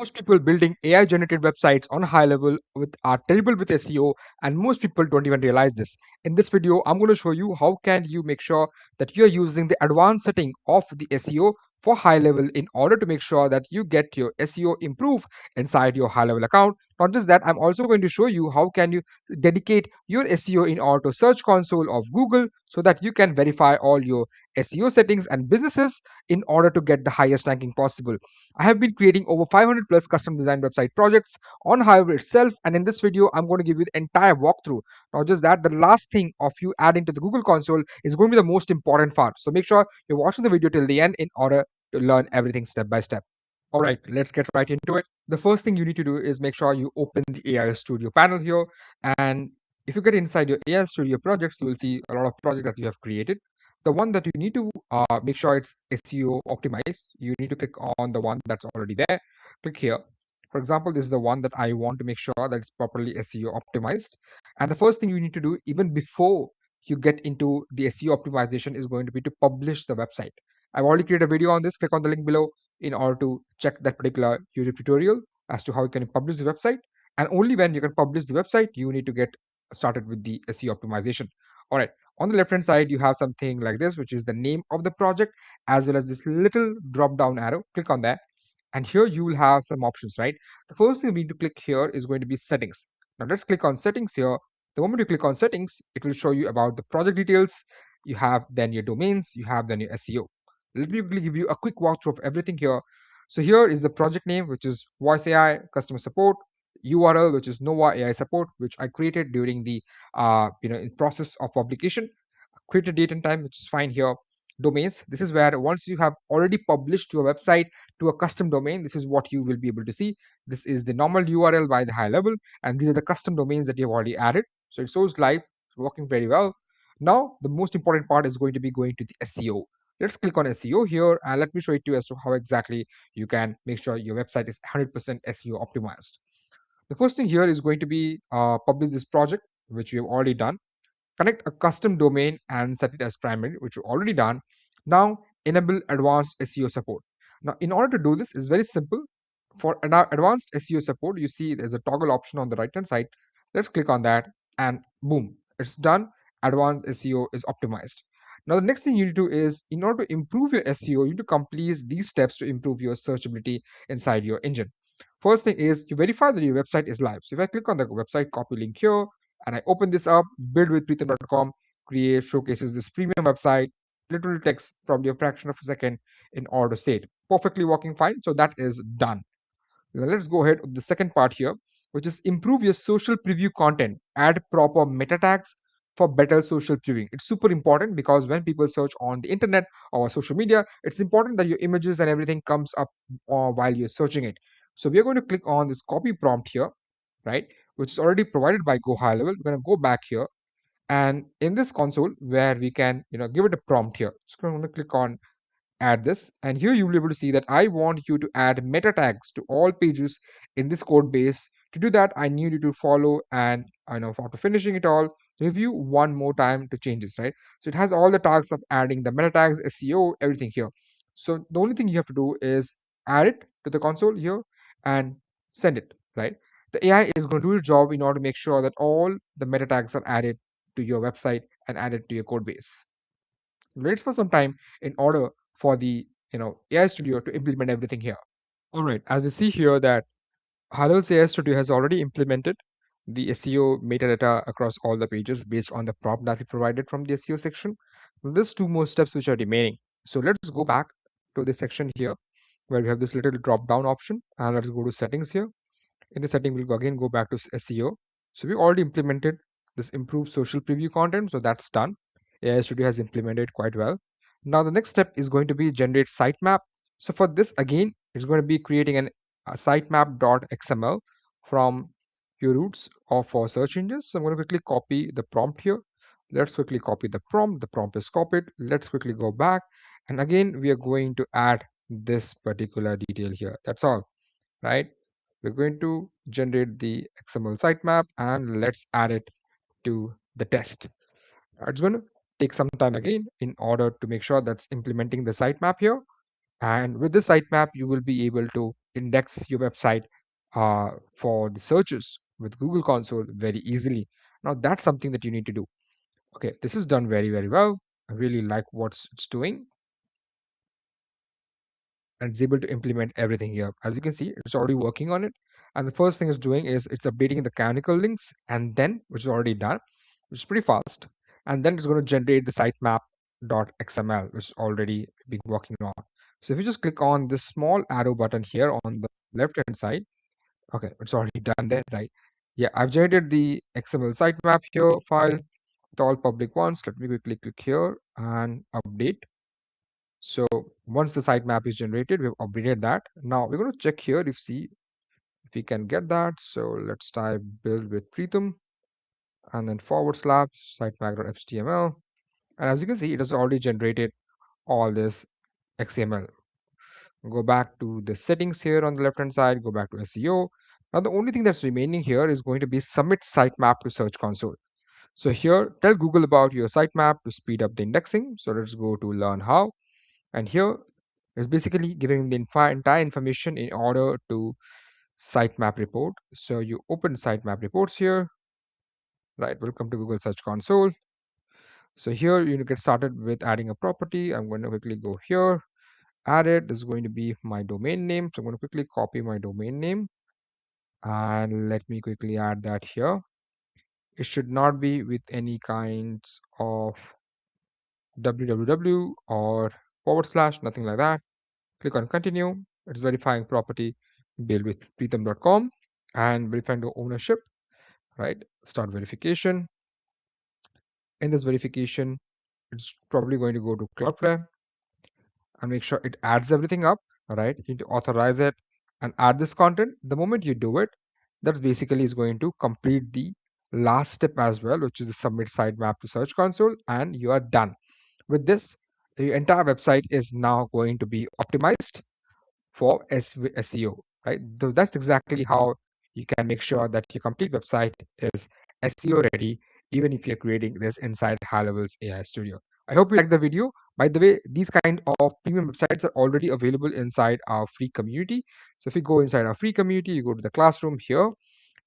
Most people building AI generated websites on high level with are terrible with SEO, and most people don't even realize this. In this video, I'm going to show you how can you make sure that you're using the advanced setting of the SEO for high level in order to make sure that you get your SEO improve inside your high level account. Not just that, I'm also going to show you how can you dedicate your SEO in order to search console of Google so that you can verify all your SEO settings and businesses in order to get the highest ranking possible. I have been creating over 500 plus custom design website projects on Hive itself, and in this video, I'm going to give you the entire walkthrough. Not just that, the last thing of you adding to the Google console is going to be the most important part. So make sure you're watching the video till the end in order to learn everything step by step. All right, let's get right into it. The first thing you need to do is make sure you open the AI Studio panel here. And if you get inside your AI Studio projects, you will see a lot of projects that you have created. The one that you need to make sure it's SEO optimized, you need to click on the one that's already there. Click here. For example, this is the one that I want to make sure that it's properly SEO optimized. And the first thing you need to do, even before you get into the SEO optimization, is going to be to publish the website. I've already created a video on this. Click on the link below in order to check that particular YouTube tutorial as to how you can publish the website. And only when you can publish the website, you need to get started with the SEO optimization. All right. On the left hand side, you have something like this, which is the name of the project, as well as this little drop down arrow. Click on that. And here you will have some options, right? The first thing we need to click here is going to be settings. Now let's click on settings here. The moment you click on settings, it will show you about the project details. You have then your domains, you have then your SEO. Let me quickly give you a quick walkthrough of everything here. So here is the project name, which is Voice AI Customer Support. URL, which is Nova AI Support, which I created during the in process of publication. Create a date and time, which is fine here. Domains, this is where once you have already published your website to a custom domain, this is what you will be able to see. This is the normal URL by the high level, and these are the custom domains that you have already added. So it shows live, working very well. Now the most important part is going to be going to the SEO. Let's click on SEO here, and let me show it to you as to how exactly you can make sure your website is 100% SEO optimized. The first thing here is going to be publish this project, which we have already done. Connect a custom domain and set it as primary, which we've already done. Now enable advanced SEO support. Now in order to do this is very simple. For advanced SEO support, you see there's a toggle option on the right hand side. Let's click on that and boom, it's done. Advanced SEO is optimized. Now the next thing you need to do is, in order to improve your SEO, you need to complete these steps to improve your searchability inside your engine. First thing is you verify that your website is live. So if I click on the website copy link here and I open this up, buildwithpreetham.com, create showcases this premium website, literally takes probably a fraction of a second in order to say it. Perfectly working fine. So that is done. Now let's go ahead with the second part here, which is improve your social preview content. Add proper meta tags for better social previewing. It's super important because when people search on the internet or social media, it's important that your images and everything comes up while you're searching it. So we are going to click on this copy prompt here, right, which is already provided by GoHighLevel. We're going to go back here, and in this console where we can give it a prompt here, so I'm going to click on add this, and here you will be able to see that I want you to add meta tags to all pages in this code base. To do that, I need you to follow, and after finishing it all, review one more time to change this, right? So it has all the tags of adding the meta tags, SEO, everything here. So the only thing you have to do is add it to the console here and send it, right? The AI is going to do its job in order to make sure that all the meta tags are added to your website and added to your code base. Waits for some time in order for the AI Studio to implement everything here. All right, as we see here that HIGHLEVEL's AI Studio has already implemented the SEO metadata across all the pages based on the prompt that we provided from the SEO section. There's two more steps which are remaining. So let's go back to this section here where we have this little drop down option, and let's go to settings here. In the setting, we'll again go back to SEO. So we already implemented this improved social preview content, so that's done. AI Studio has implemented quite well. Now the next step is going to be generate sitemap. So for this again, it's going to be creating a sitemap.xml from your roots of for search engines. So I'm going to quickly copy the prompt here. Let's quickly copy the prompt. The prompt is copied. Let's quickly go back, and again we are going to add this particular detail here. That's all, right? We're going to generate the XML sitemap and let's add it to the test. It's going to take some time again in order to make sure that's implementing the sitemap here. And with this sitemap, you will be able to index your website for the searches with Google Console very easily. Now, that's something that you need to do. Okay, this is done very, very well. I really like what it's doing. And it's able to implement everything here. As you can see, it's already working on it. And the first thing it's doing is it's updating the canonical links, and then, which is already done, which is pretty fast. And then it's going to generate the sitemap.xml, which is already been working on. So if you just click on this small arrow button here on the left hand side, okay, it's already done there, right? Yeah, I've generated the XML sitemap here file with all public ones. Let me quickly click here and update. So once the sitemap is generated, we've updated that. Now we're going to check here if see if we can get that. So let's type build with Pritam and then / sitemap.html. And as you can see, it has already generated all this XML. Go back to the settings here on the left hand side, go back to SEO. Now the only thing that's remaining here is going to be submit sitemap to Search Console. So here, tell Google about your sitemap to speed up the indexing. So let's go to learn how. And here is basically giving the entire information in order to sitemap report. So you open sitemap reports here, right? Welcome to Google Search Console. So here you get started with adding a property. I'm going to quickly go here, add it. This is going to be my domain name. So I'm going to quickly copy my domain name and let me quickly add that here. It should not be with any kinds of www or /, nothing like that. Click on continue. It's verifying property build with Pritam.com and verifying the ownership, right? Start verification. In this verification, it's probably going to go to Cloudflare and make sure it adds everything up, right? You need to authorize it and add this content. The moment you do it, that's basically is going to complete the last step as well, which is the submit sitemap to Search Console, and you are done. With this, the entire website is now going to be optimized for SEO, right? So that's exactly how you can make sure that your complete website is SEO ready, even if you're creating this inside HIGHLEVEL's AI Studio. I hope you liked the video. By the way, these kind of premium websites are already available inside our free community. So if you go inside our free community, you go to the classroom here,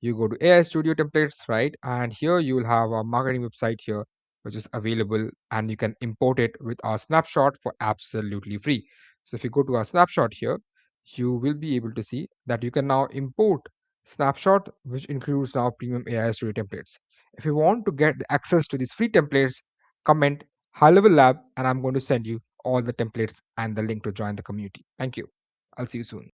you go to AI Studio templates, right? And here you will have a marketing website here, which is available, and you can import it with our snapshot for absolutely free. So if you go to our snapshot here, you will be able to see that you can now import snapshot, which includes now premium AI Studio templates. If you want to get access to these free templates, comment high level lab, and I'm going to send you all the templates and the link to join the community. Thank you. I'll see you soon.